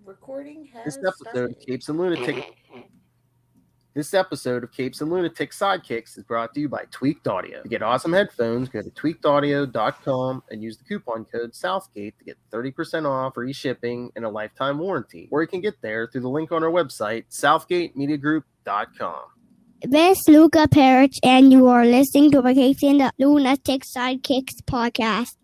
Recording has This episode of started. Capes and Lunatics. This episode of Capes and Lunatics Sidekicks is brought to you by Tweaked Audio. To get awesome headphones, go to tweakedaudio.com and use the coupon code Southgate to get 30% off, free shipping, and a lifetime warranty. Or you can get there through the link on our website, southgatemediagroup.com. This is Luca Parrish, and you are listening to the Capes and the Lunatics Sidekicks Podcast.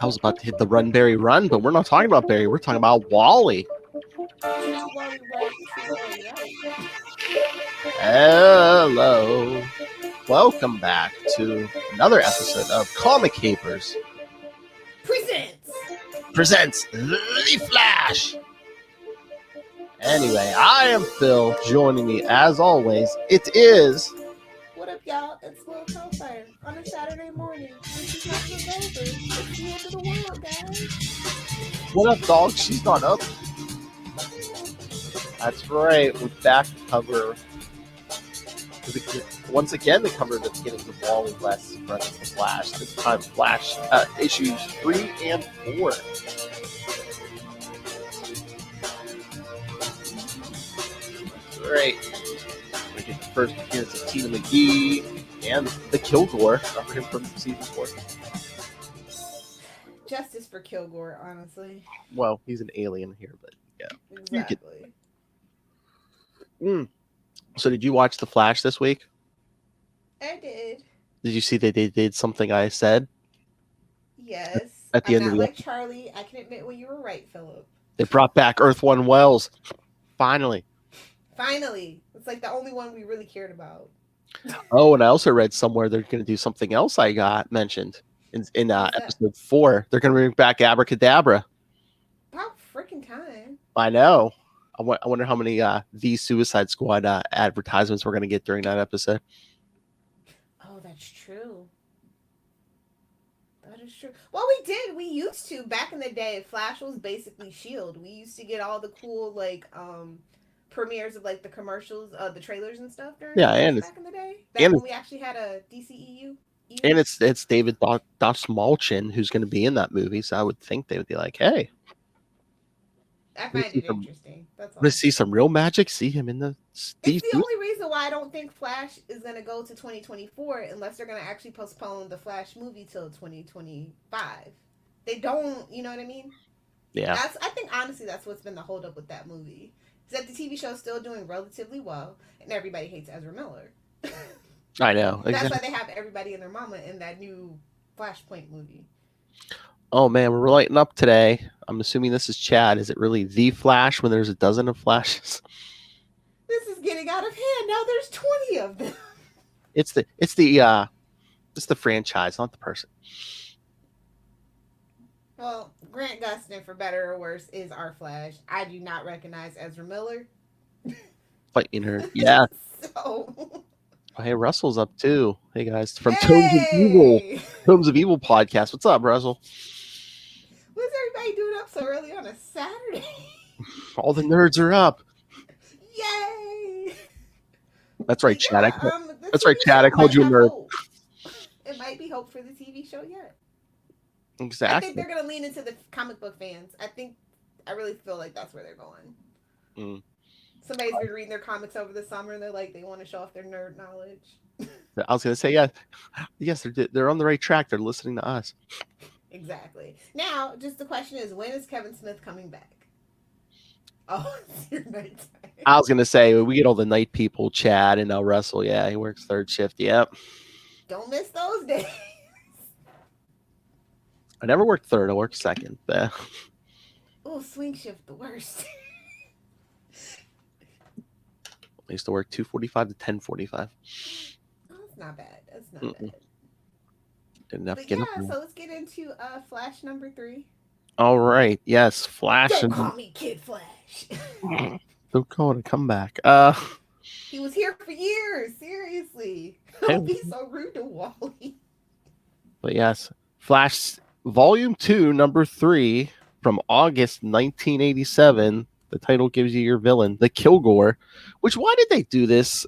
I was about to hit the Run Barry Run, but we're not talking about Barry. We're talking about Wally. Hello. Welcome back to another episode of Comic Capers presents The Flash. Anyway, I am Phil. Joining me, as always, it is... What up, y'all? It's Lil Hellfire on a Saturday morning. This is not the over. It's the end of the world, guys. What up, dog? She's not up. That's right. We're back to cover... Once again, the cover of the beginning of Wally West's Friends of the Flash. This time, Flash issues 3 and 4. Great. We get the first appearance of Tina McGee and the Kilgore. Remember him from season 4? Justice for Kilgore, honestly. Well, he's an alien here, but yeah. Exactly. So did you watch The Flash this week? I did. Did you see that they did something I said? Yes. At the I'm end of not the like Charlie. I can admit when you were right, Philip. They brought back Earth One Wells. Finally. It's like the only one we really cared about. Oh, and I also read somewhere they're going to do something else I got mentioned in episode 4. They're going to bring back Abracadabra. About freaking time. I know. I wonder how many The Suicide Squad advertisements we're going to get during that episode. Oh, that's true. That is true. Well, we used to back in the day. Flash was basically S.H.I.E.L.D. We used to get all the cool premieres of the commercials, the trailers and stuff during back in the day. Back when we actually had a DCEU. And it's David Dastmalchian who's going to be in that movie, so I would think they would be like, hey. I find it interesting. That's all. Let's see some real magic. See him in the... It's the only reason why I don't think Flash is going to go to 2024 unless they're going to actually postpone the Flash movie till 2025. They don't, you know what I mean? Yeah. I think, honestly, that's what's been the holdup with that movie. Is that the TV show's still doing relatively well, and everybody hates Ezra Miller. I know. That's why they have everybody and their mama in that new Flashpoint movie. Oh, man, we're lighting up today. I'm assuming this is Chad. Is it really The Flash when there's a dozen of Flashes? This is getting out of hand. Now there's 20 of them. It's the franchise, not the person. Well, Grant Gustin, for better or worse, is our Flash. I do not recognize Ezra Miller. Fighting her. Yeah. So... Oh, hey, Russell's up too. Hey guys, from Tomes of Evil. Tomes of Evil podcast. What's up, Russell? What's everybody doing up so early on a Saturday? All the nerds are up. Yay! That's right, Chad. Yeah, that's right, Chad. I called you a nerd. Hope. It might be hope for the TV show yet. Exactly. I think they're going to lean into the comic book fans. I really feel like that's where they're going. Somebody's been reading their comics over the summer, and they're like, they want to show off their nerd knowledge. I was going to say, yes, they're on the right track. They're listening to us. Exactly. Now, just the question is, when is Kevin Smith coming back? Oh, it's your nighttime. I was going to say, we get all the night people, Chad and Russell. Yeah, he works third shift. Yep. Don't miss those days. I never worked third. I worked second. Oh, swing shift, the worst. I used to work 2:45 to 10:45. Oh, that's not bad. That's not bad. Didn't have but to get yeah, up. So let's get into Flash number 3. All right. Yes, Flash. Don't call me Kid Flash. Don't call it a comeback. He was here for years. Seriously. Don't be so rude to Wally. But yes, Flash Volume 2, Number 3 from August 1987. The title gives you your villain, the Kilgore. Which, why did they do this?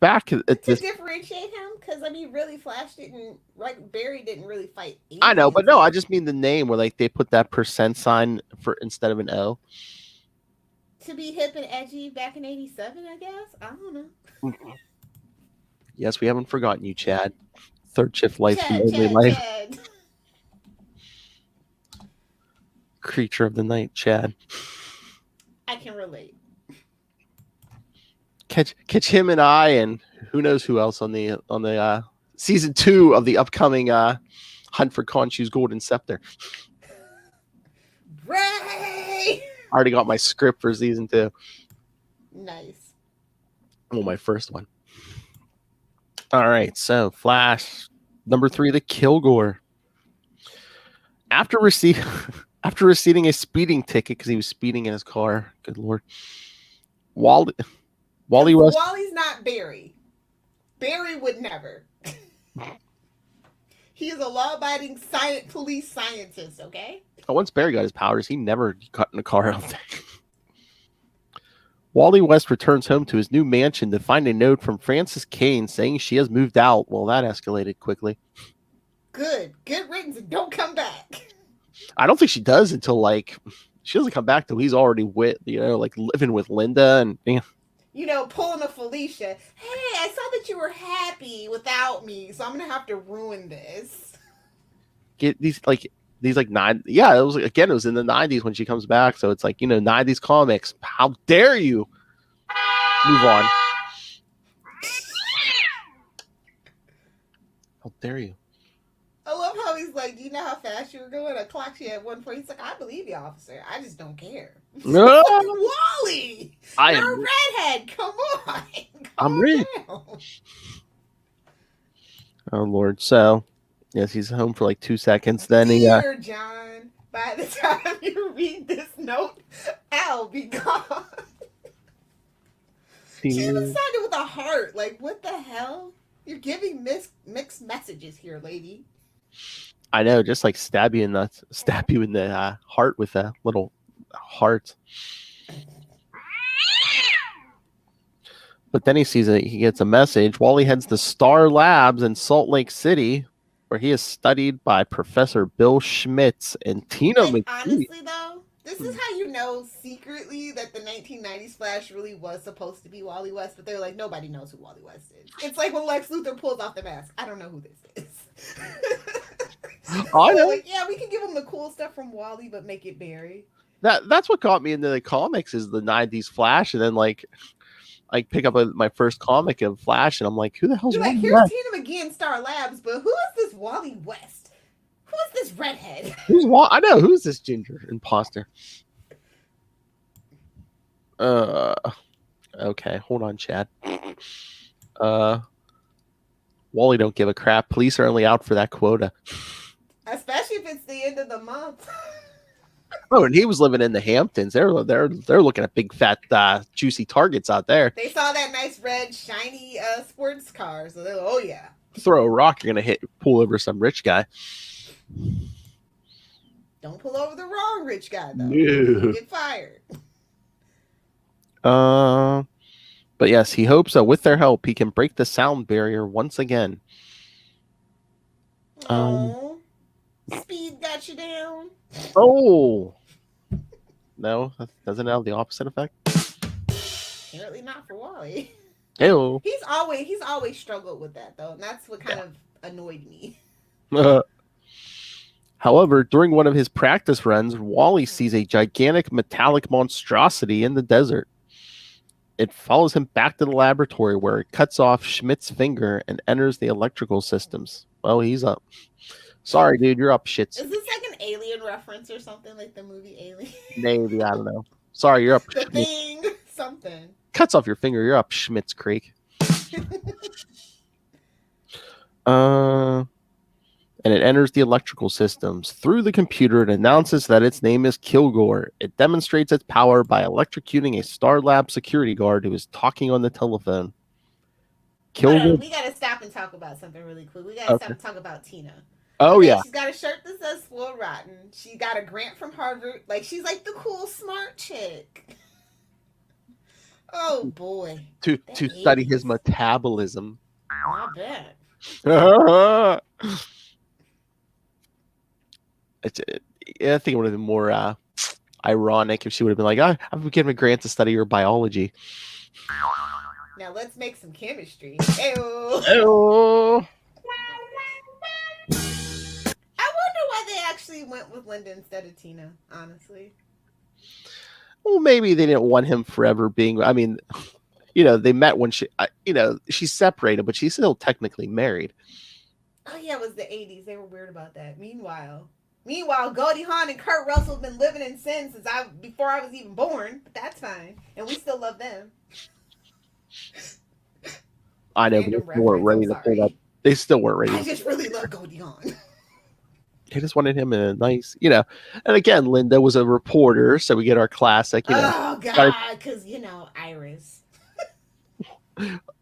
back at to this. differentiate him, because I mean, really, Flash didn't like Barry didn't really fight. I know, but no, I just mean the name where like they put that % sign for instead of an O. To be hip and edgy back in '87, I guess. I don't know. Yes, we haven't forgotten you, Chad. Third shift life, Chad. Creature of the night, Chad. I can relate. Catch him and I, and who knows who else on the season 2 of the upcoming Hunt for Khonshu's Golden Scepter. Ray! I already got my script for season 2. Nice. Well, my first one. All right, so Flash number 3, the Kilgore. After receiving a speeding ticket because he was speeding in his car. Good Lord. Wally West. Wally's not Barry. Barry would never. He is a law-abiding police scientist, okay? Once Barry got his powers, he never got in a car, I don't think. Wally West returns home to his new mansion to find a note from Frances Kane saying she has moved out. Well, that escalated quickly. Good. Good riddance and don't come back. I don't think she does until, like, she doesn't come back till he's already living with Linda and... pulling a Felicia. Hey, I saw that you were happy without me, so I'm going to have to ruin this. Get these nine. Yeah, it was in the 90s when she comes back. So it's 90s comics. How dare you? Move on. How dare you? I love how he's like, do you know how fast you were going? I clocked you at 1:40. He's like, I believe you, officer. I just don't care. No. Wally! You're a redhead. Come on. I'm rich. Oh, Lord. So, yes, he's home for 2 seconds. Then Dear John, by the time you read this note, I'll be gone. She even signed it with a heart. Like, what the hell? You're giving mixed messages here, lady. I know, just stab you in the heart with a little heart. But then he gets a message. Wally heads to Star Labs in Salt Lake City, where he is studied by Professor Bill Schmitz and Tina McGee. Honestly, though, this is how you know secretly that the 1990s Flash really was supposed to be Wally West, but they're like, nobody knows who Wally West is. It's like when Lex Luthor pulls off the mask. I don't know who this is. I know. Yeah, we can give him the cool stuff from Wally, but make it Barry. That's what got me into the comics is the 90s Flash, and then I pick up my first comic of Flash, and I'm like, who the hell's Wally here's West? Tina McGee in Star Labs, but who is this Wally West? Who is this redhead? I know, who's this ginger imposter? Okay, hold on, Chad. Wally don't give a crap. Police are only out for that quota. Especially if it's the end of the month. Oh, and he was living in the Hamptons. They're looking at big fat juicy targets out there. They saw that nice red shiny sports car, so they're like, oh yeah. Throw a rock, you're gonna pull over some rich guy. Don't pull over the wrong rich guy though. No. You'll get fired. But yes, he hopes that with their help, he can break the sound barrier once again. Speed got you down. Oh no, that doesn't have the opposite effect. Apparently not for Wally. Ew. He's always struggled with that though, and that's what kind of annoyed me. However, during one of his practice runs, Wally sees a gigantic metallic monstrosity in the desert. It follows him back to the laboratory where it cuts off Schmidt's finger and enters the electrical systems. Well, he's up. Sorry, dude, you're up shits. Is this like an Alien reference or something, like the movie Alien? Maybe, I don't know. Sorry, you're up. The Thing, something. Cuts off your finger, you're up Schmidt's Creek. And it enters the electrical systems. Through the computer, it announces that its name is Kilgore. It demonstrates its power by electrocuting a Star Lab security guard who is talking on the telephone. Kilgore. We gotta stop and talk about something really quick. We gotta stop and talk about Tina. Oh, yeah. She's got a shirt that says "Spoiled Rotten." She got a grant from Harvard. She's like the cool, smart chick. Oh boy. To study his metabolism. I bet. I think it would have been more ironic if she would have been like, I'm given a grant to study your biology. Now let's make some chemistry. Ew. Oh. I wonder why they actually went with Linda instead of Tina, honestly. Well, maybe they didn't want him forever being, I mean, they met when she's separated, but she's still technically married. Oh yeah, it was the 80s. They were weird about that. Meanwhile, Goldie Hawn and Kurt Russell have been living in sin since before I was even born. But that's fine, and we still love them. I know, but they still weren't ready to pull that. They still weren't ready. I just really love Goldie Hawn. They just wanted him in a nice, And again, Linda was a reporter, so we get our classic, Oh God, because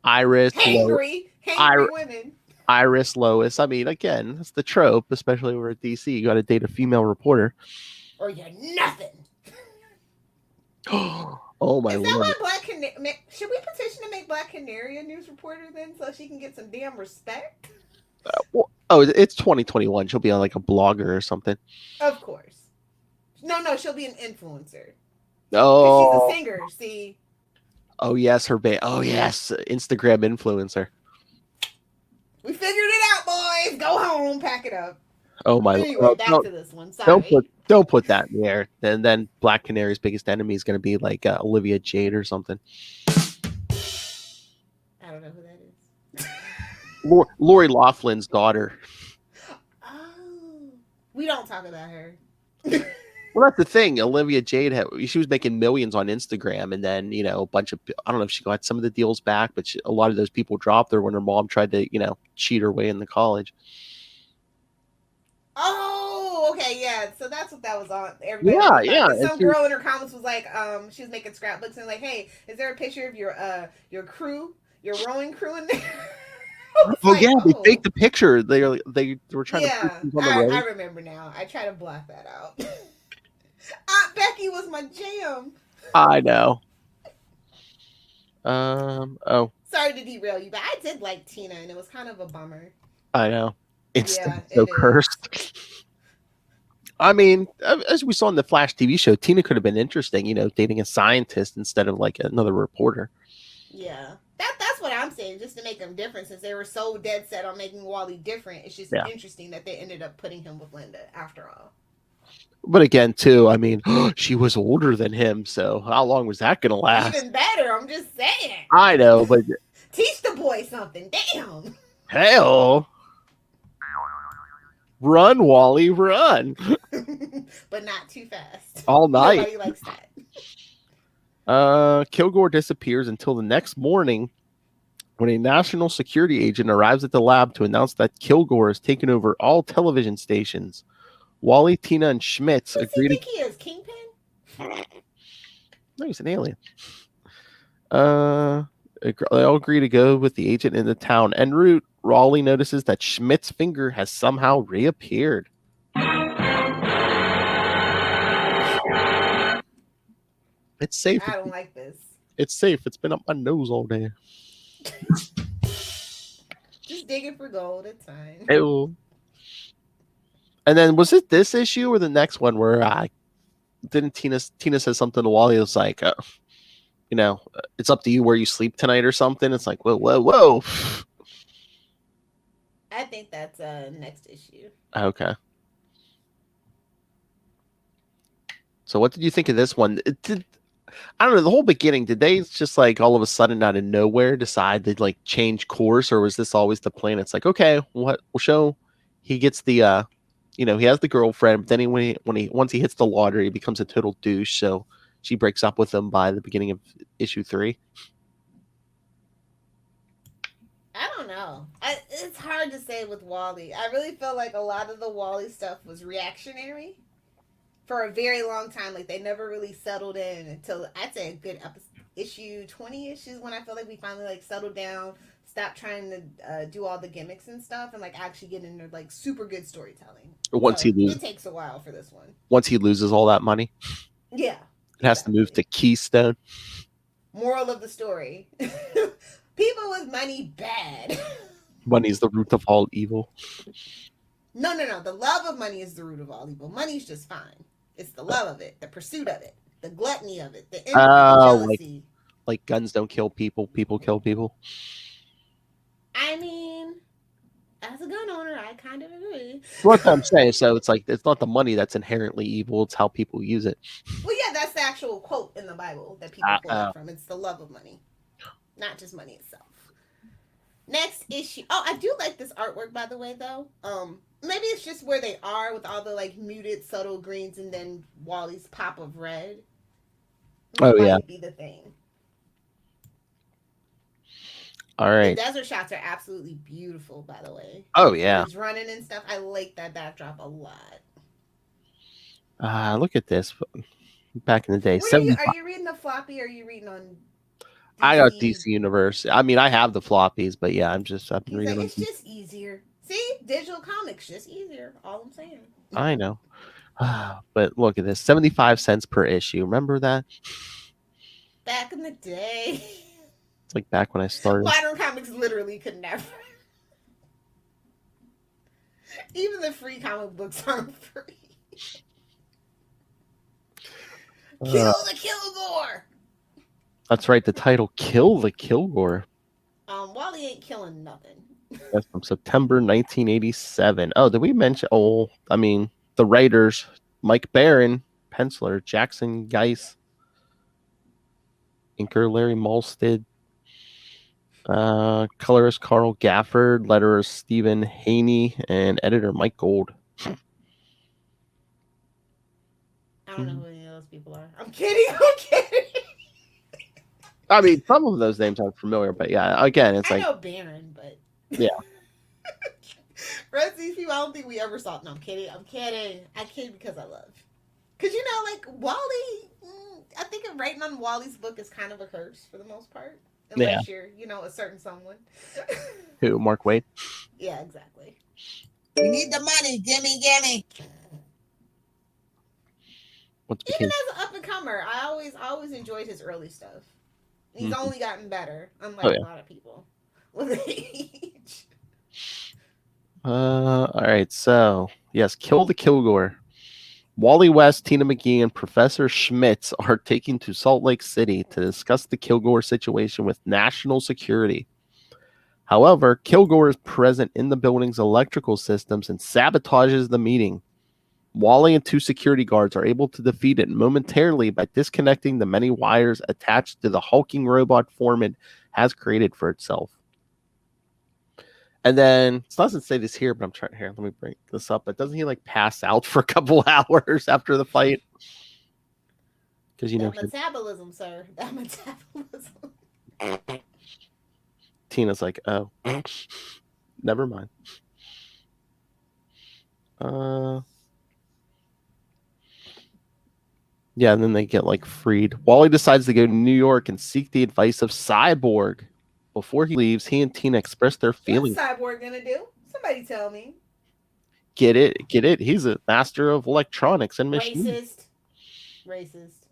Iris. Hangry women. Iris, Lois. I mean, again, that's the trope, especially over at DC. You got to date a female reporter. Or you're nothing. Oh my Lord. Is that why Black Canary? Should we petition to make Black Canary a news reporter then, so she can get some damn respect? It's 2021. She'll be on like a blogger or something. Of course. No, she'll be an influencer. Oh, she's a singer. See. Oh yes, her band. Oh yes, Instagram influencer. We figured it out, boys. Go home, pack it up. Oh my! Anyway, back to this one. Sorry. Don't put that in there. Then Black Canary's biggest enemy is going to be like Olivia Jade or something. I don't know who that is. Lori Loughlin's daughter. Oh, we don't talk about her. Well, that's the thing. Olivia Jade she was making millions on Instagram, and then a bunch of, I don't know if she got some of the deals back, but a lot of those people dropped her when her mom tried to cheat her way into college. Oh, okay, yeah. So that's what that was on. Everybody some girl in her comments was like, she was making scrapbooks and like, hey, is there a picture of your crew, your rowing crew in there? They faked the picture. They were trying to. Yeah, I remember now. I try to block that out. Aunt Becky was my jam. I know. Oh. Sorry to derail you, but I did like Tina, and it was kind of a bummer. I know. It's so cursed. I mean, as we saw in the Flash TV show, Tina could have been interesting, dating a scientist instead of like another reporter. Yeah. That's what I'm saying, just to make them different, since they were so dead set on making Wally different. It's just interesting that they ended up putting him with Linda after all. But again, too, I mean, she was older than him, so how long was that going to last? Even better, I'm just saying. I know, but... Teach the boy something, damn! Hell! Run, Wally, run! But not too fast. All night. Nobody likes that. Kilgore disappears until the next morning when a national security agent arrives at the lab to announce that Kilgore has taken over all television stations. Wally, Tina, and Schmitz agree to... Who do you think he is? Kingpin? No, he's an alien. They all agree to go with the agent in the town. En route, Raleigh notices that Schmidt's finger has somehow reappeared. It's safe. I don't like this. It's safe. It's been up my nose all day. Just digging for gold. It's fine. Ew. And then was it this issue or the next one where didn't Tina says something to Wally? It was like, it's up to you where you sleep tonight or something. It's like, whoa. I think that's next issue. Okay. So what did you think of this one? I don't know, the whole beginning, did they just like all of a sudden out of nowhere decide to like change course, or was this always the plan? It's like, okay, we'll show he gets the he has the girlfriend, but then once he hits the lottery, he becomes a total douche. So she breaks up with him by the beginning of issue 3. I don't know. It's hard to say with Wally. I really feel like a lot of the Wally stuff was reactionary for a very long time. Like they never really settled in until I'd say a good issue 20 issues when I feel like we finally like settled down, stopped trying to do all the gimmicks and stuff, and like actually get into like super good storytelling. It takes a while for this one. Once he loses all that money, yeah, it has to move to Keystone. Moral of the story. People with money, bad. Money's the root of all evil. No. The love of money is the root of all evil. Money's just fine. It's the love of it, the pursuit of it, the gluttony of it, the envy, the jealousy. Like guns don't kill people, people kill people. I mean, as a gun owner, I kind of agree. What I'm saying, so it's like it's not the money that's inherently evil; it's how people use it. Well, yeah, that's the actual quote in the Bible that people pull it from. It's the love of money, not just money itself. Next issue. Oh, I do like this artwork, by the way, though. Maybe it's just where they are with all the like muted, subtle greens, and then Wally's pop of red. That might be the thing. All right. The desert shots are absolutely beautiful, by the way. Oh yeah. He's running and stuff. I like that backdrop a lot. Look at this. Back in the day, are you reading the floppy? Or are you reading on? DC? I got DC Universe. I mean, I have the floppies, but yeah, I've been reading. It's just easier. See, digital comics just easier. All I'm saying. I know, but look at this: 75 cents per issue. Remember that? Back in the day. It's like back when I started. Modern comics literally could never. Even the free comic books aren't free. Kill the Kilgore. That's right. The title, "Kill the Kilgore." Wally ain't killing nothing. That's from September 1987. Oh, did we mention? Oh, I mean, the writers: Mike Barron, penciler Jackson Geis, inker Larry Malstead, colorist Carl Gafford, letterer Stephen Haney, and editor Mike Gold. I don't know who any of those people are. I'm kidding. I mean, some of those names aren't familiar, but yeah, again, it's I like know Baron, but yeah. Rest of these people, I don't think we ever saw. No, I'm kidding. I kid because I love. Because like Wally, I think writing on Wally's book is kind of a curse for the most part, unless you're, a certain someone. Who? Mark Waid? Yeah, exactly. We need the money, gimme. Even as an up and comer, I always enjoyed his early stuff. He's only gotten better, unlike a lot of people with age. All right, so yes, Kill the Kilgore. Wally West, Tina McGee, and Professor Schmitz are taken to Salt Lake City to discuss the Kilgore situation with national security. However, Kilgore is present in the building's electrical systems and sabotages the meeting. Wally and two security guards are able to defeat it momentarily by disconnecting the many wires attached to the hulking robot Foreman has created for itself. And then, it doesn't say this here, but I'm trying here. Let me bring this up. But doesn't he pass out for a couple hours after the fight? Because metabolism, sir. That metabolism. Tina's like, oh, never mind. Yeah, and then they get freed. Wally decides to go to New York and seek the advice of Cyborg. Before he leaves, he and Tina express their feelings. What's Cyborg gonna do? Somebody tell me. Get it? He's a master of electronics and machines. Racist.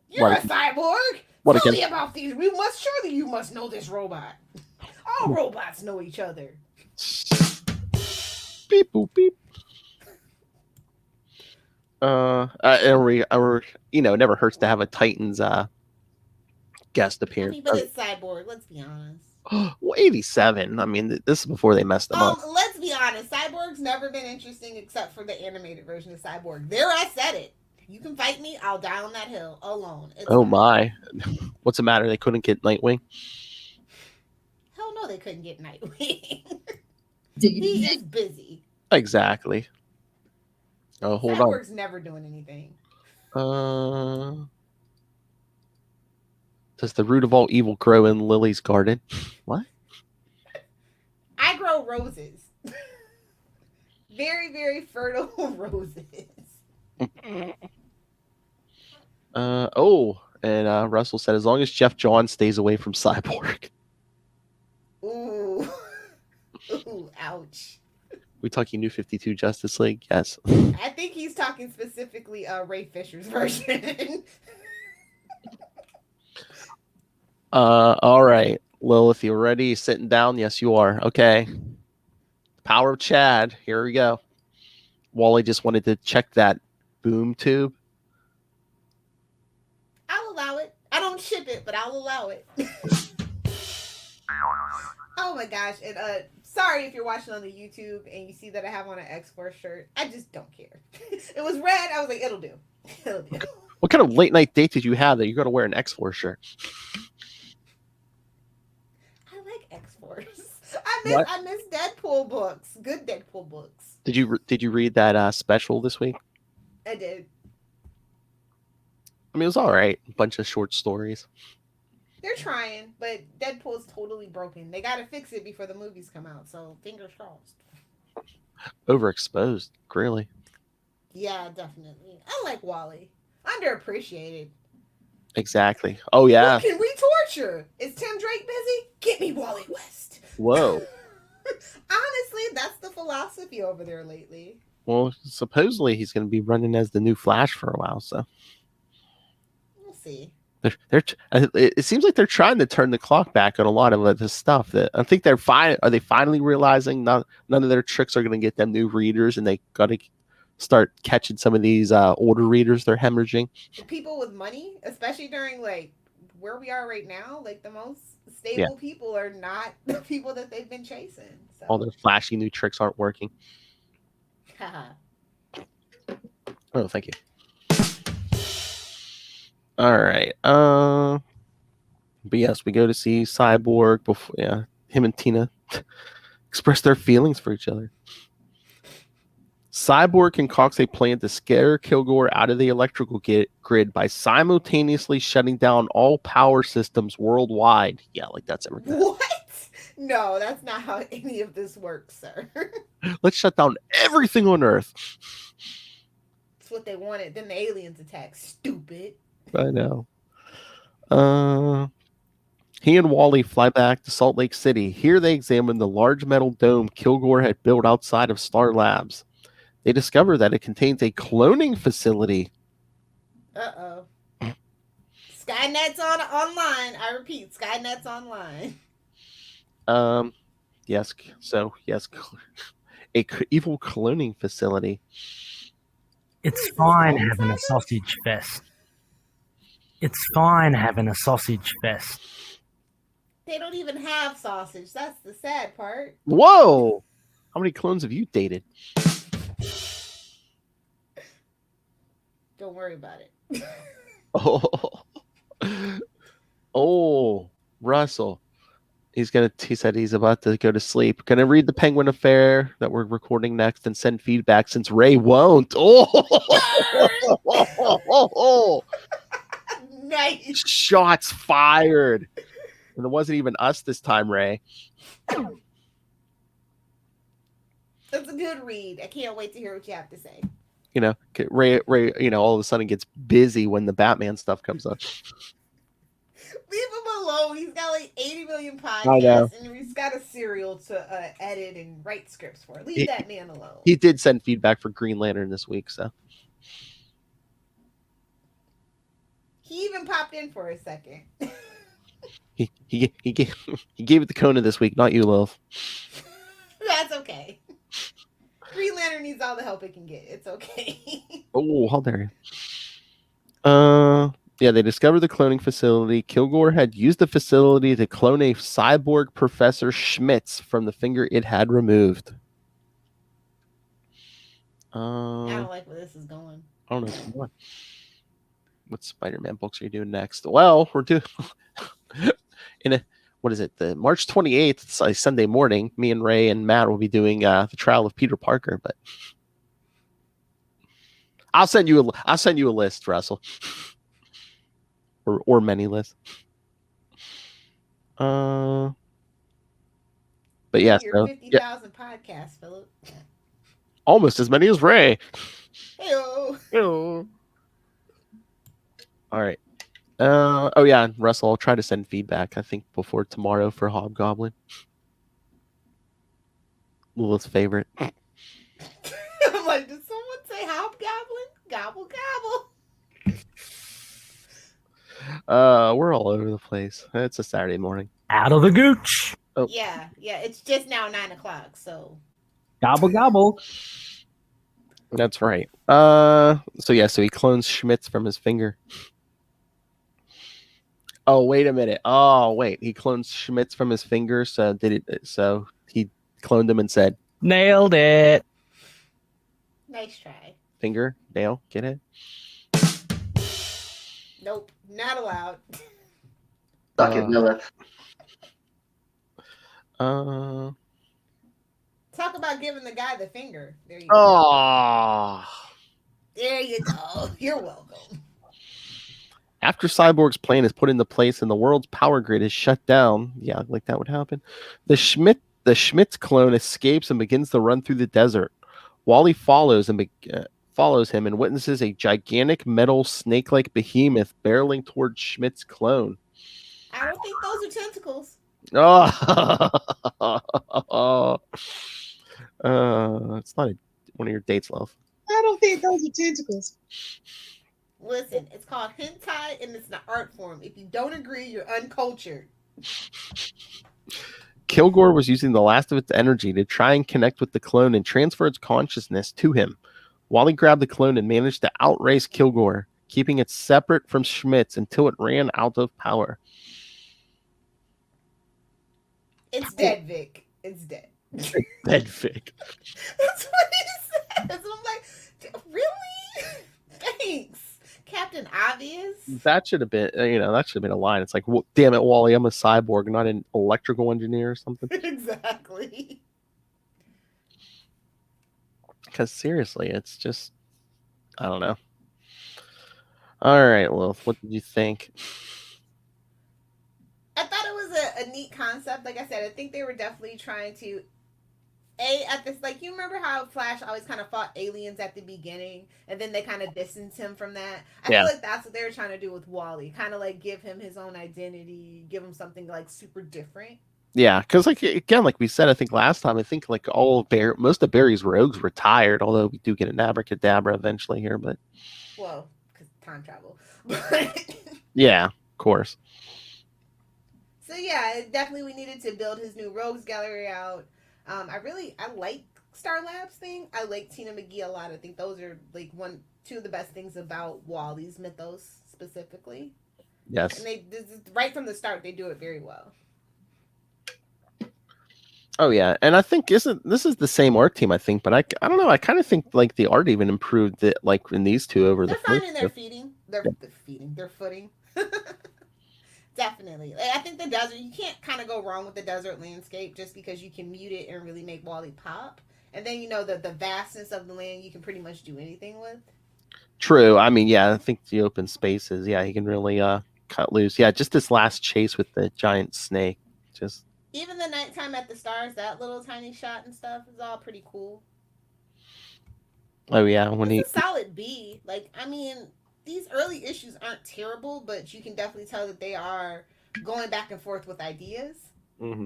You're a cyborg. Tell me about these. You must know this robot. All robots know each other. Beep boop beep. It never hurts to have a Titans guest appearance. But it's Cyborg. Let's be honest. Well, 87. I mean, this is before they messed them up. Let's be honest. Cyborg's never been interesting except for the animated version of Cyborg. There, I said it. You can fight me. I'll die on that hill alone. My. What's the matter? They couldn't get Nightwing? Hell no, they couldn't get Nightwing. He is busy. Exactly. Oh, hold on. Cyborg's never doing anything. Does the root of all evil grow in Lily's garden? What? I grow roses. Very, very fertile roses. And Russell said, as long as Jeff Johns stays away from Cyborg. Ooh. Ooh, ouch. We talking New 52 Justice League? Yes. I think he's talking specifically Ray Fisher's version. All right. Lilith, you ready? Sitting down? Yes, you are. Okay. Power of Chad. Here we go. Wally just wanted to check that boom tube. I'll allow it. I don't ship it, but I'll allow it. Oh my gosh. And sorry if you're watching on the YouTube and you see that I have on an X-Force shirt. I just don't care. It was red. I was like, it'll do. It'll do. What kind of late night date did you have that you're going to wear an X-Force shirt? I like X-Force. I miss Deadpool books. Good Deadpool books. Did you read that special this week? I did. I mean, it was all right. A bunch of short stories. They're trying, but Deadpool's totally broken. They gotta fix it before the movies come out, so fingers crossed. Overexposed, really. Yeah, definitely. I like Wally. Underappreciated. Exactly. Oh, yeah. Who can we torture? Is Tim Drake busy? Get me Wally West. Whoa. Honestly, that's the philosophy over there lately. Well, supposedly he's going to be running as the new Flash for a while, so. We'll see. It seems like they're trying to turn the clock back on a lot of this stuff. That I think they're fine. Are they finally realizing none of their tricks are going to get them new readers, and they got to start catching some of these older readers they're hemorrhaging? People with money, especially during like where we are right now, like the most stable people are not the people that they've been chasing. So. All their flashy new tricks aren't working. Oh, thank you. All right. But yes, we go to see Cyborg before. Yeah, him and Tina express their feelings for each other. Cyborg concocts a plan to scare Kilgore out of the electrical grid by simultaneously shutting down all power systems worldwide. Yeah, like that's ever good. What? No, that's not how any of this works, sir. Let's shut down everything on Earth. That's what they wanted. Then the aliens attack. Stupid. I know. He and Wally fly back to Salt Lake City. Here they examine the large metal dome Kilgore had built outside of Star Labs. They discover that it contains a cloning facility. Uh-oh. Skynet's online. I repeat, Skynet's online. Yes. So, yes. Evil cloning facility. It's fine having a sausage fest. It's fine having a sausage fest. They don't even have sausage. That's the sad part. Whoa! How many clones have you dated? Don't worry about it. Oh, Russell. He said he's about to go to sleep. Gonna read the Penguin Affair that we're recording next and send feedback since Ray won't. Oh, nice. Shots fired. And it wasn't even us this time, Ray. That's a good read. I can't wait to hear what you have to say. You know, Ray, all of a sudden gets busy when the Batman stuff comes up. Leave him alone. He's got like 80 million I know. podcasts, and he's got a serial to edit and write scripts for. Leave that man alone. He did send feedback for Green Lantern this week, so. He even popped in for a second. He gave it to Kona this week, not you, Lilith. That's okay. Green Lantern needs all the help it can get. It's okay. Oh, how dare you. Yeah, they discovered the cloning facility. Kilgore had used the facility to clone a cyborg Professor Schmitz from the finger it had removed. I don't like where this is going. I don't know. What Spider-Man books are you doing next? Well, we're doing the March 28th, it's a Sunday morning. Me and Ray and Matt will be doing the trial of Peter Parker, but I'll send you a list, Russell. Or many lists. But yes, your 50,000 podcasts, Philip. Almost as many as Ray. Heyo. All right. Oh yeah, Russell, I'll try to send feedback, I think, before tomorrow for Hobgoblin. Lilith's favorite. I'm like, did someone say Hobgoblin? Gobble, gobble. We're all over the place. It's a Saturday morning. Out of the gooch. Oh. Yeah. It's just now 9:00, so. Gobble, gobble. That's right. So he clones Schmitz from his finger. Oh, wait a minute. Oh, wait. He clones Schmitz from his finger. So he cloned him and said, Nailed it. Nice try. Finger, nail, get it? Nope, not allowed. Suck it, Lilith. Talk about giving the guy the finger. There you go. Oh. There you go. You're welcome. After Cyborg's plan is put into place and the world's power grid is shut down, yeah, like that would happen, the Schmitz clone escapes and begins to run through the desert. Wally follows him and witnesses a gigantic metal snake-like behemoth barreling towards Schmidt's clone. I don't think those are tentacles. It's not one of your dates, love. I don't think those are tentacles. Listen, it's called hentai and it's an art form. If you don't agree, you're uncultured. Kilgore was using the last of its energy to try and connect with the clone and transfer its consciousness to him. Wally grabbed the clone and managed to outrace Kilgore, keeping it separate from Schmitz until it ran out of power. It's dead, Vic. It's dead. Dead Vic. That's what he says. I'm like, really? Thanks, Captain Obvious. That should have been, a line. It's like, well, damn it, Wally, I'm a cyborg, not an electrical engineer or something. Exactly. Because seriously, it's just, I don't know. All right, Lilith, what did you think? I thought it was a neat concept. Like I said, I think they were definitely trying to at this, like, you remember how Flash always kind of fought aliens at the beginning and then they kind of distanced him from that? I feel like that's what they were trying to do with Wally, kind of like give him his own identity, give him something like super different. Yeah, because like we said, I think last time, I think like most of Barry's rogues retired, although we do get an abracadabra eventually here, but well, because time travel. Yeah, of course. So yeah, definitely we needed to build his new rogues gallery out. I like Star Labs thing. I like Tina McGee a lot. I think those are like two of the best things about Wally's mythos specifically. Yes. And they right from the start they do it very well. Oh yeah, and I think this is the same art team, I think, but I don't know. I kind of think like the art even improved it, like in these two over They're the finding first. their feeding. They're footing. Definitely. Like, I think the desert, you can't kind of go wrong with the desert landscape just because you can mute it and really make Wally pop. And then, the vastness of the land you can pretty much do anything with. True. I mean, yeah, I think the open spaces, yeah, he can really cut loose. Yeah, just this last chase with the giant snake. Just even the nighttime at the stars, that little tiny shot and stuff is all pretty cool. Oh yeah, it's a solid B. Like, I mean, these early issues aren't terrible, but you can definitely tell that they are going back and forth with ideas. Mm-hmm.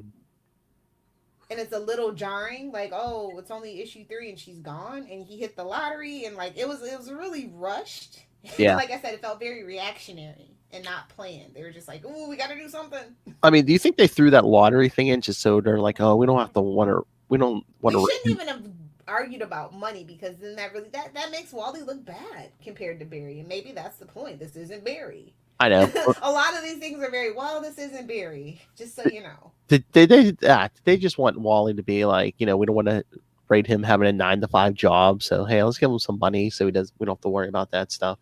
And it's a little jarring, like, oh, it's only issue 3 and she's gone, and he hit the lottery, and like it was really rushed. Yeah. Like I said, it felt very reactionary and not planned. They were just like, "Ooh, we got to do something." I mean, do you think they threw that lottery thing in just so they're like, "Oh, we don't want to." We shouldn't even have argued about money, because then that makes Wally look bad compared to Barry, and maybe that's the point. This isn't Barry. I know. A lot of these things are very, well, this isn't Barry, just so you know. Did they just want Wally to be like, we don't want to rate him having a 9-to-5 job, so hey, let's give him some money so we don't have to worry about that stuff.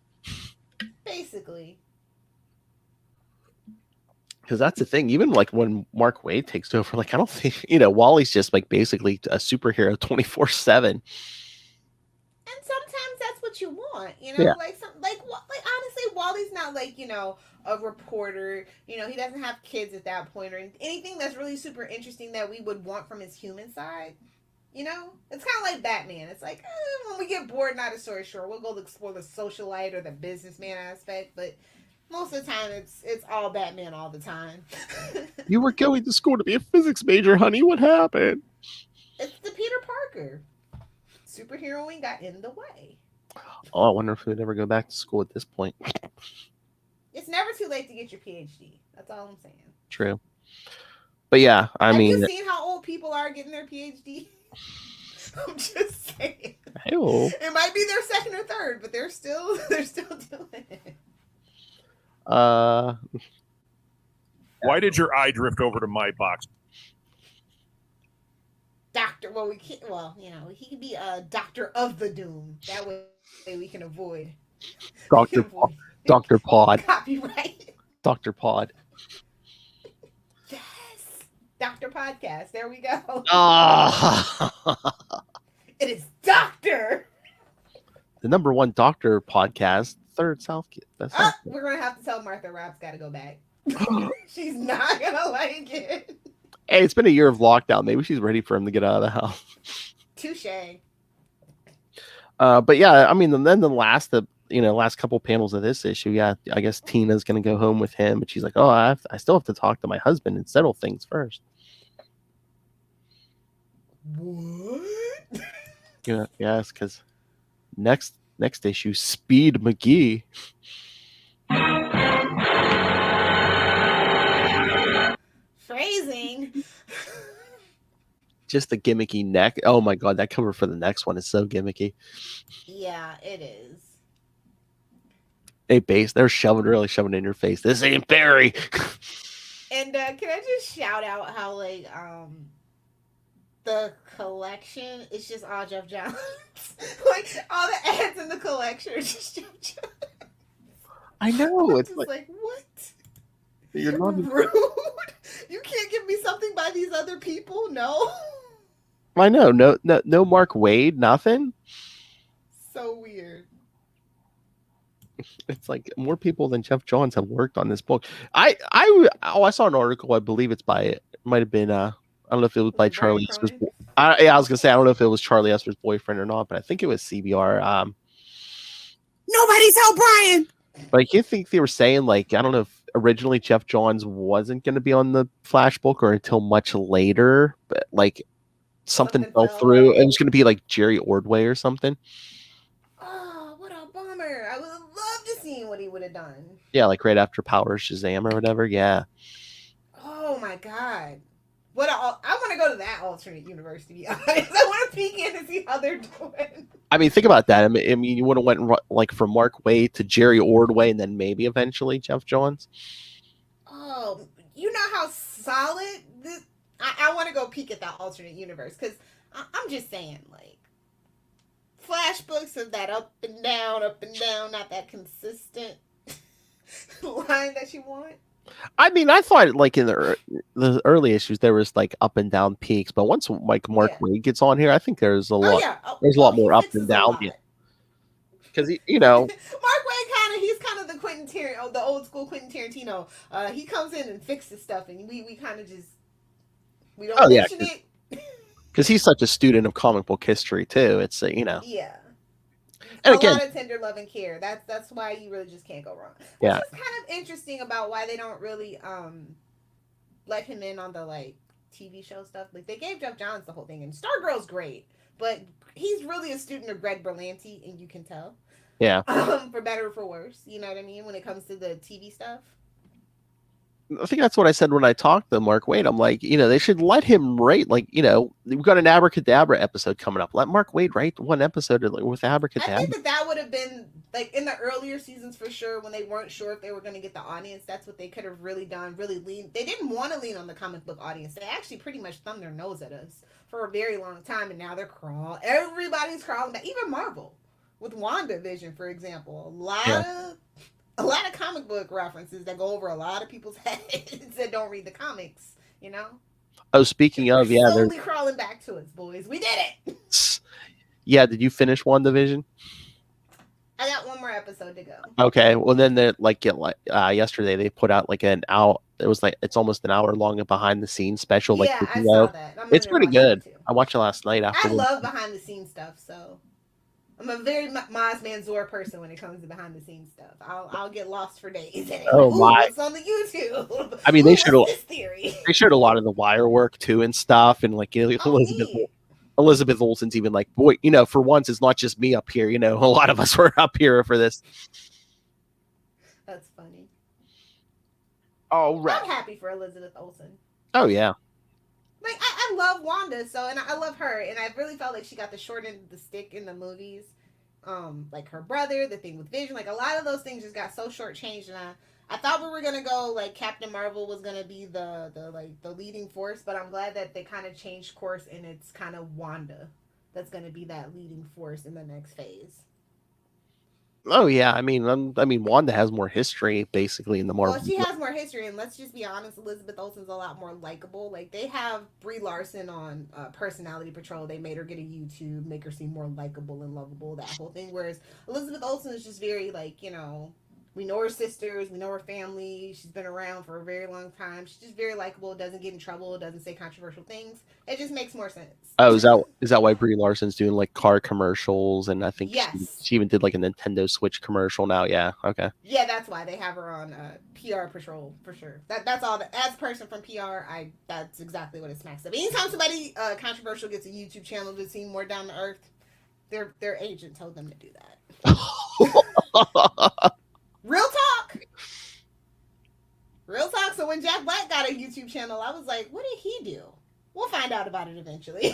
Basically. Because that's the thing, even like when Mark Waid takes over, like I don't think, Wally's just like basically a superhero 24/7. And sometimes that's what you want, Yeah. like honestly, Wally's not like, a reporter, he doesn't have kids at that point or anything that's really super interesting that we would want from his human side. It's kind of like Batman. It's like, when we get bored, not a story, sure, we'll go explore the socialite or the businessman aspect, but most of the time it's all Batman all the time. You were going to school to be a physics major, honey. What happened? It's the Peter Parker. Superheroing got in the way. Oh, I wonder if we'd ever go back to school at this point. It's never too late to get your PhD. That's all I'm saying. True. But yeah, Have you seen how old people are getting their PhD? I'm just saying. Ew. It might be their second or third, but they're still doing it. Why did your eye drift over to my box? Doctor, well, we can't. Well, he could be a doctor of the doom. That way, we can avoid. Dr. Pod. Copyright. Dr. Pod. Yes, Dr. Podcast. There we go. It is Doctor. The #1 Doctor Podcast, third Southgate. We're gonna have to tell Martha Rob's got to go back. She's not gonna like it. Hey, it's been a year of lockdown. Maybe she's ready for him to get out of the house. Touche. But yeah, I mean, and then the last couple panels of this issue, yeah, I guess Tina's gonna go home with him, but she's like, "Oh, I still have to talk to my husband and settle things first." What? Yeah, yes, because next issue, Speed McGee. Phrasing. Just a gimmicky neck. Oh my god, that cover for the next one is so gimmicky. Yeah, it is. They're really shoving it in your face. This ain't Barry. And can I just shout out how the collection is just all Jeff Johns. All the ads in the collection are just Jeff Johns. I know. It's like what? You're not rude. You can't give me something by these other people. No. I know. No Mark Waid. Nothing. So weird. It's like more people than Jeff Johns have worked on this book. I saw an article. I believe it might have been I don't know if it was by Charlie Esper's. I was gonna say I don't know if it was Charlie Esper's boyfriend or not, but I think it was CBR. Nobody's helped Brian. Like you think they were saying I don't know if originally Jeff Johns wasn't going to be on the Flash book or until much later, but something fell through. It was going to be Jerry Ordway or something. Oh, what a bummer! I would have loved to see what he would have done. Yeah, right after Power Shazam or whatever. Yeah. Oh my god! I want to go to that alternate universe, to be honest. I want to peek in and see how they're doing. I mean, think about that. I mean, you would have went from Mark Waid to Jerry Ordway, and then maybe eventually Jeff Johns. Oh, you know how solid this. I want to go peek at that alternate universe because I'm just saying, Flash books of that up and down, not that consistent line that you want. I mean, I thought in the early issues there was up and down peaks, but once Mark Waid gets on here, I think there's a lot. There's a lot more up and down. Yeah, because Mark Waid he's kind of the the old school Quentin Tarantino. He comes in and fixes stuff, and we kind of just we don't mention it because he's such a student of comic book history too. It's yeah. And a lot of tender love and care. That's why you really just can't go wrong. Yeah. Which is kind of interesting about why they don't really let him in on the TV show stuff. They gave Jeff Johns the whole thing, and Stargirl's great, but he's really a student of Greg Berlanti, and you can tell. Yeah. For better or for worse, you know what I mean, when it comes to the TV stuff. I think that's what I said when I talked to Mark Waid. I'm like, they should let him write. We've got an Abracadabra episode coming up. Let Mark Waid write one episode with Abracadabra. I think that would have been in the earlier seasons for sure when they weren't sure if they were going to get the audience. That's what they could have really done. Really lean. They didn't want to lean on the comic book audience. They actually pretty much thumbed their nose at us for a very long time, and now they're crawling. Everybody's crawling back. Even Marvel with WandaVision, for example. A lot of comic book references that go over a lot of people's heads that don't read the comics, Oh, speaking of, they're slowly crawling back to us, boys. We did it. Yeah, did you finish WandaVision? I got one more episode to go. Okay, well then yesterday they put out an hour. It was it's almost an hour long behind the scenes special. Yeah, I saw that. It's pretty good. I watched it last night. I love behind the scenes stuff, so. I'm a very Maz Manzoor person when it comes to behind the scenes stuff. I'll get lost for days in it. Oh my! What's on the YouTube? I mean, they showed They showed a lot of the wire work too and stuff, and Elizabeth Olsen's even boy, for once it's not just me up here. A lot of us were up here for this. That's funny. Oh, right. I'm happy for Elizabeth Olsen. Oh yeah. Like I love Wanda, so and I love her, and I really felt like she got the short end of the stick in the movies. Like her brother, the thing with Vision, like a lot of those things just got so shortchanged, and I thought we were gonna go like Captain Marvel was gonna be the leading force, but I'm glad that they kind of changed course, and it's kind of Wanda that's gonna be that leading force in the next phase. Oh yeah, I mean, Wanda has more history basically in the Marvel. Well, she has more history, and let's just be honest, Elizabeth Olsen's a lot more likable. Like they have Brie Larson on Personality Patrol. They made her get a YouTube, make her seem more likable and lovable. That whole thing. Whereas Elizabeth Olsen is just very like, you know, we know her sisters, we know her family. She's been around for a very long time. She's just very likable. Doesn't get in trouble. Doesn't say controversial things. It just makes more sense. Oh, is that why Brie Larson's doing like car commercials? And I think yes, she even did like a Nintendo Switch commercial now. Yeah, okay. Yeah, that's why they have her on PR Patrol for sure. That's all. As a person from PR, that's exactly what it smacks of. Anytime somebody controversial gets a YouTube channel to seem more down to earth, their agent told them to do that. Real talk. Real talk. So when Jack Black got a YouTube channel, I was like, what did he do? We'll find out about it eventually.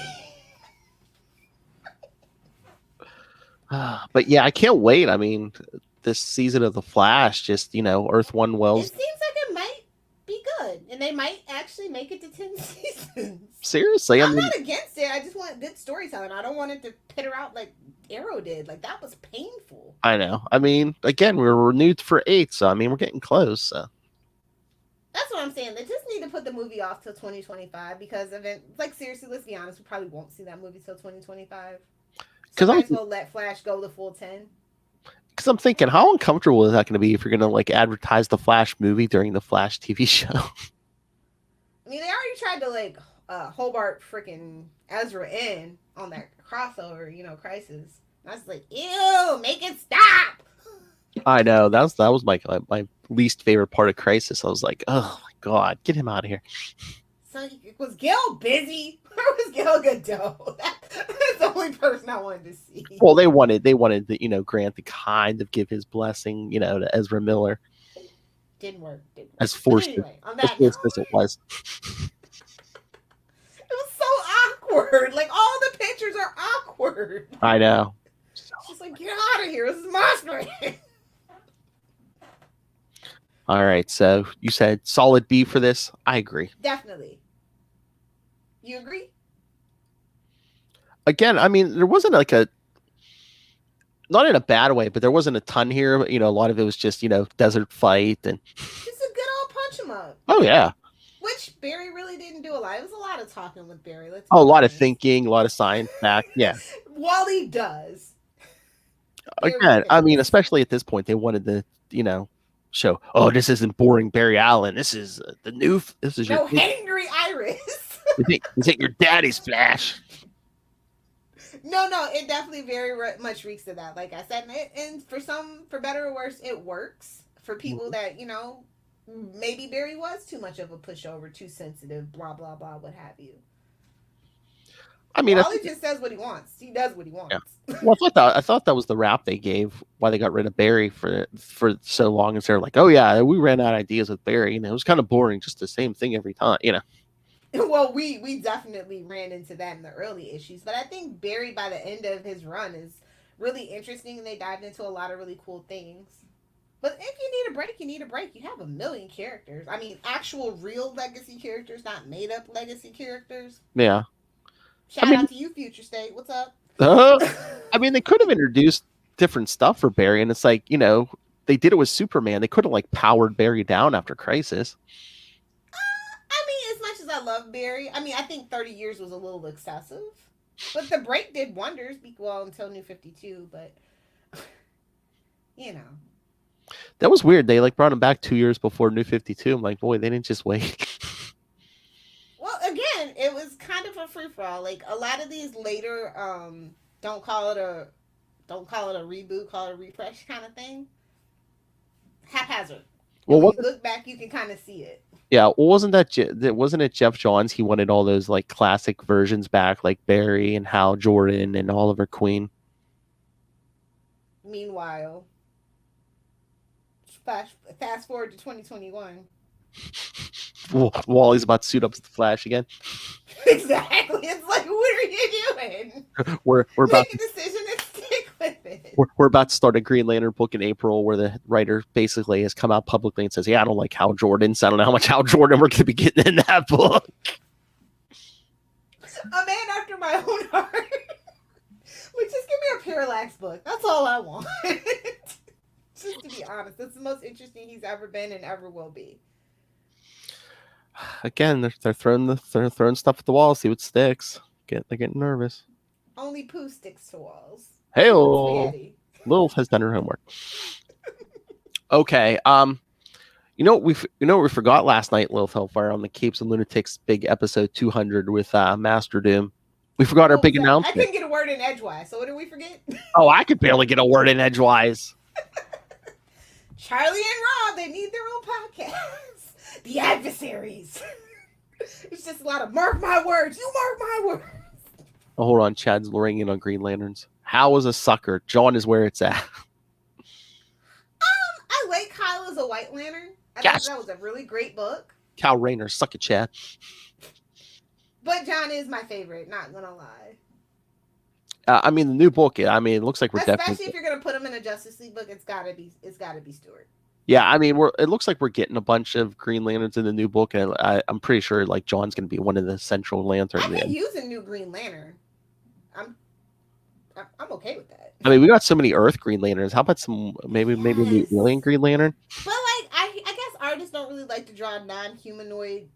But yeah, I can't wait. I mean, this season of The Flash, just, you know, Earth One Wells. It seems like it might be good, and they might actually make it to 10 seasons. Seriously, I'm not against it. I just want good storytelling. I don't want it to peter out like Arrow did. Like that was painful. I know. I mean, again, we're renewed for 8, so I mean, we're getting close. So. That's what I'm saying. They just need to put the movie off till 2025 because of it. Like seriously, let's be honest. We probably won't see that movie till 2025. So might as well let Flash go the full 10. Because I'm thinking, how uncomfortable is that going to be if you're going to like advertise the Flash movie during the Flash TV show? I mean, they already tried to like Hobart freaking Ezra in on that crossover, you know, Crisis. And I was like, ew, make it stop. I know that was my least favorite part of Crisis. I was like, oh my god, get him out of here. So was Gil busy? Where was Gal Gadot? That's the only person I wanted to see. Well, they wanted the, you know, Grant to kind of give his blessing, you know, to Ezra Miller. Didn't work. As forced as it was. It was so awkward. Like all the pictures are awkward. I know. She's like, get out of here. This is my screen. All right, so you said solid B for this. I agree. Definitely. You agree? Again, I mean, there wasn't like not in a bad way, but there wasn't a ton here. You know, a lot of it was just, you know, desert fight and just a good old punch 'em up. Oh yeah. Which Barry really didn't do a lot. It was a lot of talking with Barry. A lot of thinking, a lot of science back. Yeah. Wally does. Again, I mean, especially at this point, they wanted to, you know, show, oh, this isn't boring Barry Allen. This is this is your angry Iris. you think your daddy's Flash. No, it definitely very much reeks of that. Like I said, and for better or worse, it works for people that, you know, maybe Barry was too much of a pushover, too sensitive, blah blah blah, what have you. I mean, Wally just says what he wants. He does what he wants. Yeah. Well, I thought that was the rap they gave why they got rid of Barry for so long. And they're like, oh yeah, we ran out of ideas with Barry, and it was kind of boring, just the same thing every time, you know. Well, we definitely ran into that in the early issues, but I think Barry by the end of his run is really interesting, and they dived into a lot of really cool things. But if you need a break, you need a break. You have a million characters. I mean, actual real legacy characters, not made up legacy characters. Yeah. Shout out to you, Future State. What's up? I mean, they could have introduced different stuff for Barry, and it's like, you know, they did it with Superman. They could have like powered Barry down after Crisis. I mean, as much as I love Barry, I mean, I think 30 years was a little excessive. But the break did wonders, well, until New 52, but, you know. That was weird. They like brought him back 2 years before New 52. I'm like, boy, they didn't just wait. Well, again, it was kind of a free for all. Like a lot of these later, don't call it a reboot, call it a refresh kind of thing. Haphazard. Well, when you look back, you can kind of see it. Yeah, well, wasn't it Jeff Johns? He wanted all those like classic versions back, like Barry and Hal Jordan and Oliver Queen. Meanwhile, fast forward to 2021. Wally's about to suit up as the Flash again. Exactly. It's like, what are you doing? We're about Make a decision and stick with it. we're about to start a Green Lantern book in April where the writer basically has come out publicly and says, "Yeah, I don't like Hal Jordan, so I don't know how much Hal Jordan we're going to be getting in that book." A man after my own heart. Like, just give me a Parallax book. That's all I want. Just to be honest, that's the most interesting he's ever been and ever will be. Again, they're throwing stuff at the wall, see what sticks. They're getting nervous. Only poo sticks to walls. Hey, Lil has done her homework. Okay. You know what we forgot last night, Lil Hellfire, on the Capes and Lunatics big episode 200 with Master Doom. We forgot our big announcement. I couldn't get a word in edgewise, so what did we forget? Oh, I could barely get a word in edgewise. Charlie and Rob, they need their own podcast. The Adversaries. It's just a lot of mark my words. You mark my words. Oh, hold on, Chad's luring in on Green Lanterns. How is a sucker? John is where it's at. I like Kyle as a White Lantern. I Gosh. thought that was a really great book. Cal Rayner, suck it, Chad. But John is my favorite, not gonna lie. I mean, the new book. I mean, it looks like we're Especially definitely. if you're gonna put him in a Justice League book, it's gotta be Stewart. Yeah, I mean, it looks like we're getting a bunch of Green Lanterns in the new book, and I'm pretty sure like John's going to be one of the central lanterns. I could use a new Green Lantern. I'm okay with that. I mean, we got so many Earth Green Lanterns. How about some maybe a new alien Green Lantern? But like, I guess artists don't really like to draw non-humanoid.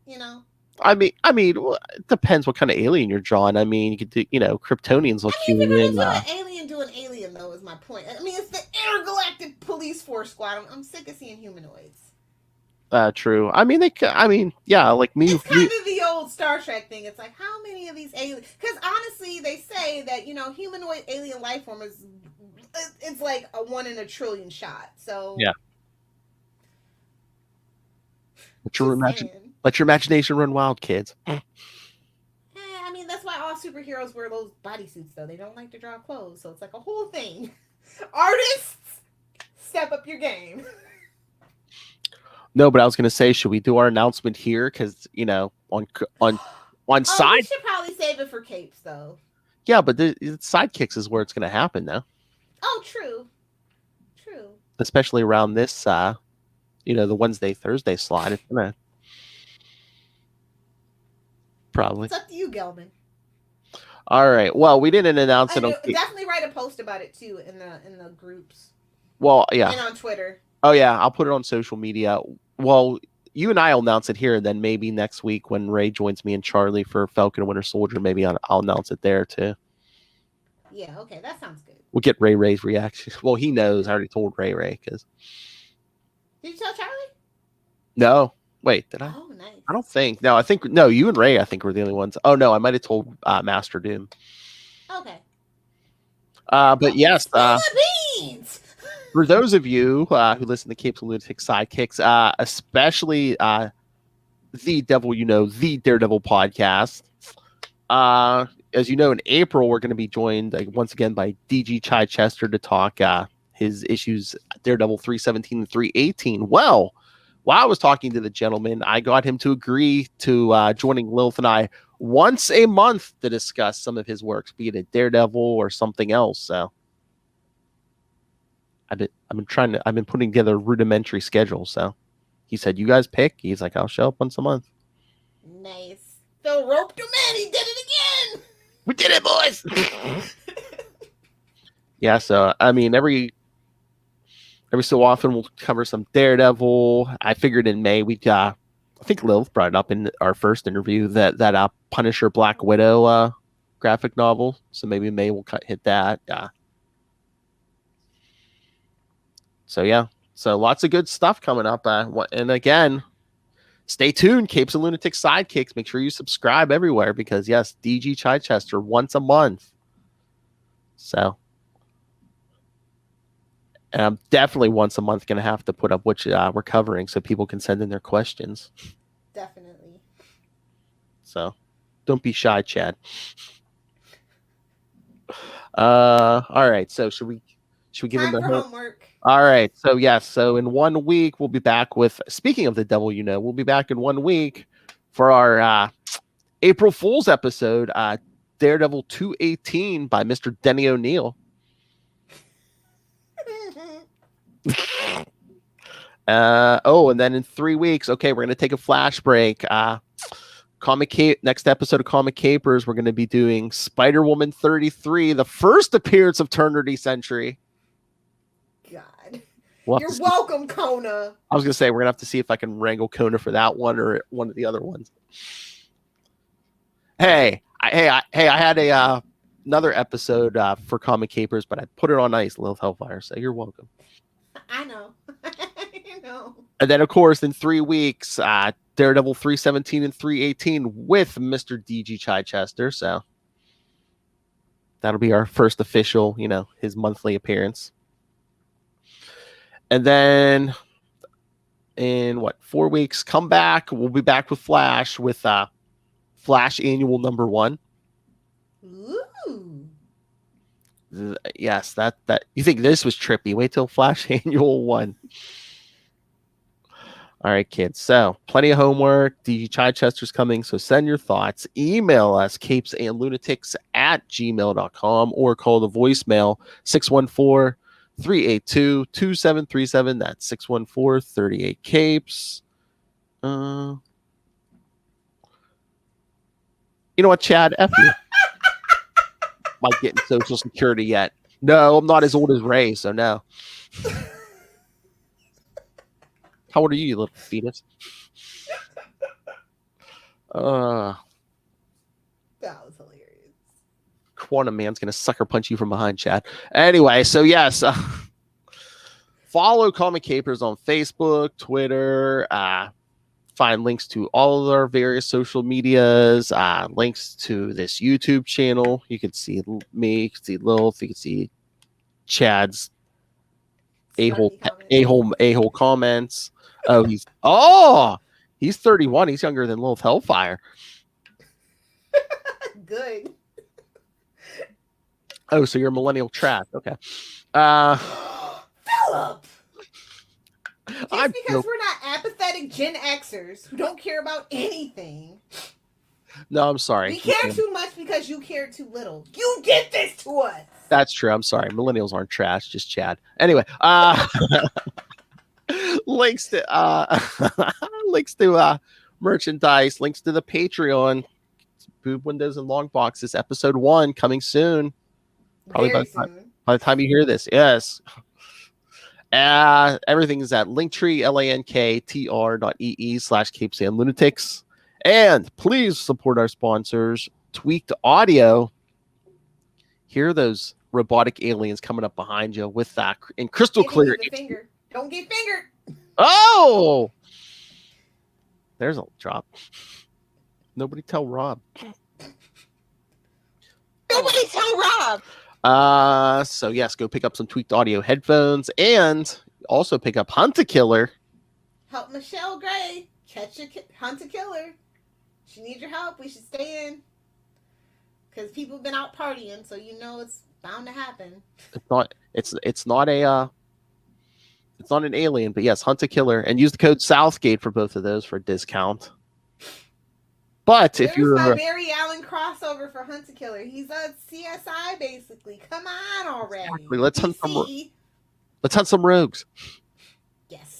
You know. I mean, well, it depends what kind of alien you're drawing. I mean, you could do, Kryptonians look human. If you're gonna do an alien, do an alien though. Is my point. I mean, it's the intergalactic police force squad. I'm sick of seeing humanoids. True. I mean, yeah, like me. It's kind of the old Star Trek thing. It's like, how many of these aliens? Because honestly, they say that humanoid alien life form it's like a 1 in a trillion shot. So yeah. Let your imagination run wild, kids. I mean, that's why all superheroes wear those bodysuits, though. They don't like to draw clothes, so it's like a whole thing. Artists, step up your game. No, but I was going to say, should we do our announcement here? Because on side. We should probably save it for Capes, though. Yeah, but the Sidekicks is where it's going to happen, though. Oh, true. Especially around this, the Wednesday, Thursday slot. It's going to. Probably. It's up to you, Gelman. All right. Well, we didn't announce it. Definitely write a post about it too in the groups. Well, yeah. And on Twitter. Oh yeah, I'll put it on social media. Well, you and I will announce it here, and then maybe next week when Ray joins me and Charlie for Falcon and Winter Soldier, maybe I'll announce it there too. Yeah. Okay, that sounds good. We'll get Ray's reaction. Well, he knows. I already told Ray because. Did you tell Charlie? No. Wait, did I? Oh, nice. I don't think. No, you and Ray, I think, were the only ones. Oh, no, I might have told Master Doom. Okay. But yes. Beans! For those of you who listen to Capes and Lunatics Sidekicks, especially the Daredevil podcast, as you know, in April, we're going to be joined once again by DG Chichester to talk his issues Daredevil 317 and 318. Well, while I was talking to the gentleman, I got him to agree to joining Lilith and I once a month to discuss some of his works, be it a Daredevil or something else. So I've been putting together a rudimentary schedule. So he said, "You guys pick." He's like, "I'll show up once a month." Nice. Phil roped him in. He did it again. We did it, boys. Yeah. So I mean, every so often we'll cover some Daredevil. I figured in May I think Lilith brought it up in our first interview that Punisher Black Widow graphic novel. So maybe May we'll hit that. So yeah, so lots of good stuff coming up. And again, stay tuned. Capes and Lunatics Sidekicks. Make sure you subscribe everywhere because yes, DG Chichester once a month. So. And I'm definitely once a month going to have to put up which we're covering so people can send in their questions. Definitely. So don't be shy, Chad. All right. So should we Should we give Time him for the homework. All right. So yes. So in 1 week we'll be back with. Speaking of the devil, we'll be back in 1 week for our April Fool's episode. Daredevil 218 by Mr. Denny O'Neil. And then in 3 weeks, okay, we're gonna take a flash break. Next episode of Comic Capers, we're gonna be doing Spider-Woman 33, the first appearance of Eternity Century. God, You're welcome, Kona. I was gonna say we're gonna have to see if I can wrangle Kona for that one or one of the other ones. I had another episode for Comic Capers, but I put it on ice, Lilith Hellfire. So you're welcome. I know. I know. And then, of course, in 3 weeks, Daredevil 317 and 318 with Mr. DG Chichester. So that'll be our first official, his monthly appearance. And then in 4 weeks, come back. We'll be back with Flash with Flash Annual number 1. Ooh. Yes, that you think this was trippy. Wait till Flash Annual 1. All right, kids. So plenty of homework. DG Chichester's coming. So send your thoughts. Email us, capesandlunatics@gmail.com, or call the voicemail 614-382-2737. That's 614-38-CAPES. You know what, Chad? F you. I'm not getting Social Security yet. No, I'm not as old as Ray, so no. How old are you little fetus? That was hilarious. Quantum Man's gonna sucker punch you from behind, Chad. Anyway, so yes, follow Comic Capers on Facebook, Twitter. Find links to all of our various social medias. Links to this YouTube channel. You can see me. You can see Lilith. You can see Chad's a-hole comments. He's 31. He's younger than Lilith Hellfire. Good. Oh, so you're a millennial trash. Okay. Philip. Just because we're not apathetic Gen Xers who don't care about anything. No, I'm sorry. We care too much because you care too little. You did this to us. That's true. I'm sorry. Millennials aren't trash, just Chad. Anyway, links to merchandise, links to the Patreon, Boob Windows and Long Boxes, episode 1 coming soon. Probably by the time you hear this. Yes. Everything is at Linktree, linktr.ee/capesandlunatics. And please support our sponsors, Tweaked Audio. Hear those robotic aliens coming up behind you with that in crystal clear. Don't get fingered. Oh, there's a drop. Nobody tell Rob. Nobody tell Rob. So yes, go pick up some Tweaked Audio headphones and also pick up Hunt a Killer. Help Michelle Gray hunt a killer. She needs your help. We should stay in because people have been out partying, so it's bound to happen. It's not an alien, but yes, Hunt a Killer, and use the code Southgate for both of those for a discount. But if you're a Barry Allen crossover for Hunt a Killer, he's a CSI basically. Come on already. Exactly. Let's hunt some rogues. Yes.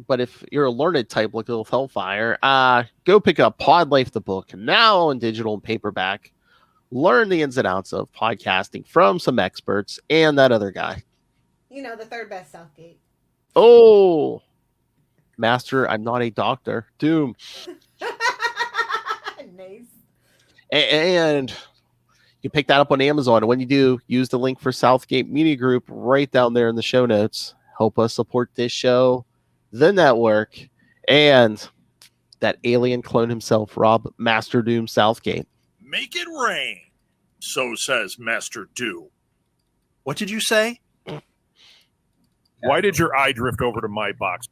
But if you're a learned type like Little Hellfire, go pick up Pod Life the book, now in digital and paperback. Learn the ins and outs of podcasting from some experts and that other guy. The third best Southgate. Oh, Master, I'm not a doctor. Doom. Nice. And you pick that up on Amazon. And when you do, use the link for Southgate Media Group right down there in the show notes. Help us support this show, the network, and that alien clone himself, Rob Master Doom Southgate. Make it rain. So says Master Doom. What did you say? Why did your eye drift over to my box?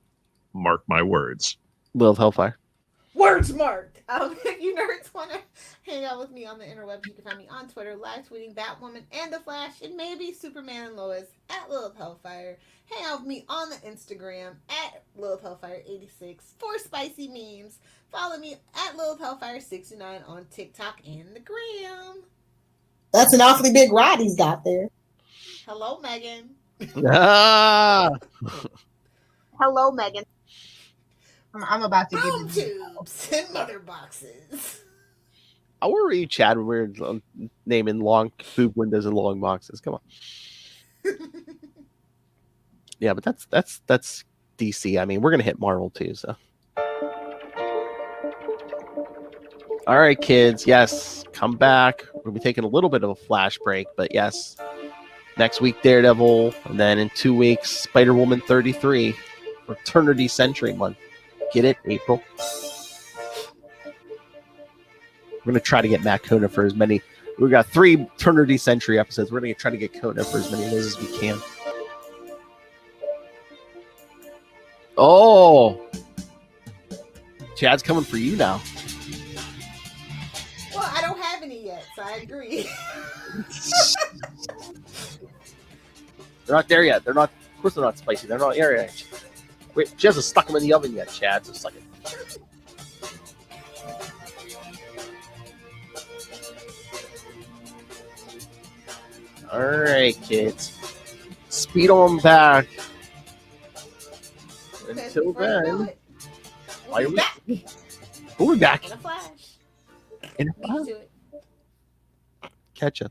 Mark my words. Little Hellfire. Words marked. If you nerds want to hang out with me on the interwebs, you can find me on Twitter, live tweeting Batwoman and The Flash, and maybe Superman and Lois at Lilith Hellfire. Hang out with me on the Instagram at Lilith Hellfire 86 for spicy memes. Follow me at Lilith Hellfire 69 on TikTok and the gram. That's an awfully big rod he's got there. Hello, Megan. Ah! Hello, Megan. I'm about to Bone give tubes and mother boxes. How were you, Chad, when we were naming long boob windows and long boxes? Come on. Yeah, but that's DC. I mean, we're gonna hit Marvel too, so. All right, kids. Yes, come back. We'll be taking a little bit of a flash break, but yes, next week Daredevil, and then in 2 weeks Spider-Woman 33, Fraternity Century Month. Get it, April? We're gonna try to get Matt Kona for as many. We've got 3 Fraternity Century episodes. We're gonna try to get Kona for as many of those as we can. Oh, Chad's coming for you now. Well, I don't have any yet, so I agree. They're not there yet. They're not. Of course, they're not spicy. They're not there yet. Wait, she hasn't stuck them in the oven yet, Chad. So suck it. All right, kids. Speed on back. Until then, we'll be back. We'll be back. In a flash. In a Beat flash. to it. Catch ya.